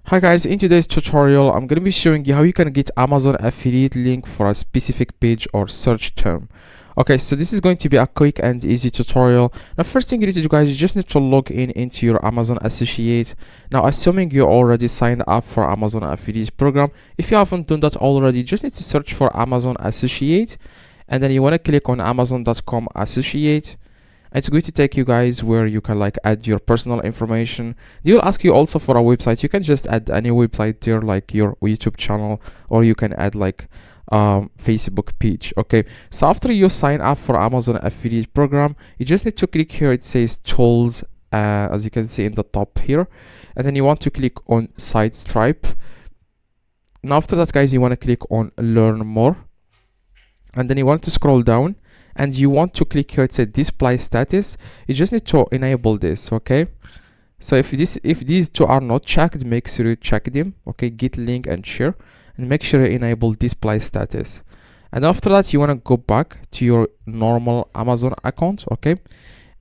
Hi guys, in today's tutorial I'm going to be showing you how you can get Amazon affiliate link for a specific page or search term. Okay, so this is going to be a quick and easy tutorial. Now first thing you need to do, guys, you just need to log in into your Amazon Associate. Now assuming you already signed up for Amazon affiliate program, if you haven't done that already, you just need to search for Amazon Associate, and then you want to click on Amazon.com Associate. It's going to take you guys where you can like add your personal information. They will ask you also for a website. You can just add any website there, like your YouTube channel, or you can add like Facebook page. Okay, so after you sign up for Amazon affiliate program, you just need to click here. It says tools, as you can see in the top here, and then you want to click on SiteStripe. Now after that, guys, you want to click on learn more, and then you want to scroll down and you want to click here. It says display status. You just need to enable this. Okay, so if these two are not checked, make sure you check them. Okay, get link and share, and make sure you enable display status. And after that, you want to go back to your normal Amazon account. Okay,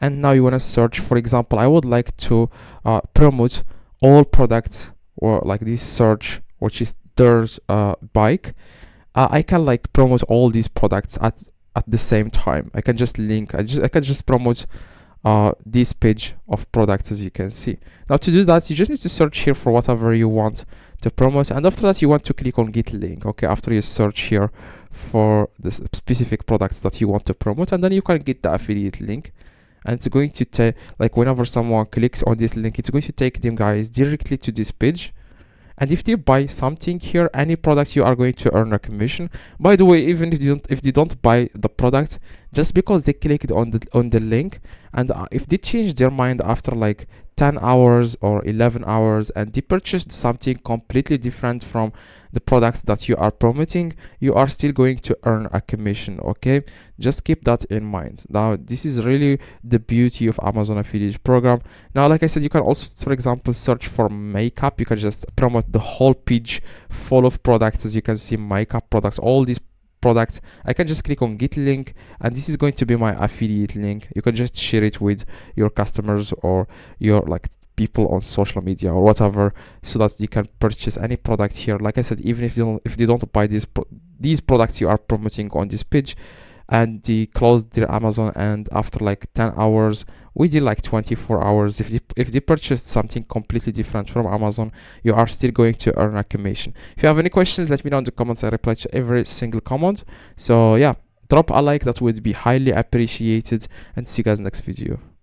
and now you want to search. For example, I would like to promote all products, or like this search, which is Dirt bike. I can like promote all these products at the same time. I can just link, I can just promote this page of products, as you can see. Now to do that, you just need to search here for whatever you want to promote, and after that you want to click on get link. Okay, after you search here for the specific products that you want to promote, and then you can get the affiliate link, and it's going to take, like, whenever someone clicks on this link, it's going to take them, guys, directly to this page. And if they buy something here, any product, you are going to earn a commission. By the way, even if they don't buy the product, just because they clicked on the link, and if they change their mind after like 10 hours or 11 hours and they purchased something completely different from the products that you are promoting, you are still going to earn a commission. Okay, just keep that in mind. Now this is really the beauty of Amazon affiliate program. Now, like I said, you can also, for example, search for makeup. You can just promote the whole page full of products. As you can see, makeup products, all these products. I can just click on get link, and this is going to be my affiliate link. You can just share it with your customers or your like people on social media or whatever, so that you can purchase any product here. Like I said, even if they don't buy these products you are promoting on this page, and they closed their Amazon, and after like 10 hours, within like 24 hours, if they purchased something completely different from Amazon, you are still going to earn a commission. If you have any questions, let me know in the comments. I reply to every single comment. So yeah, drop a like, that would be highly appreciated, and see you guys next video.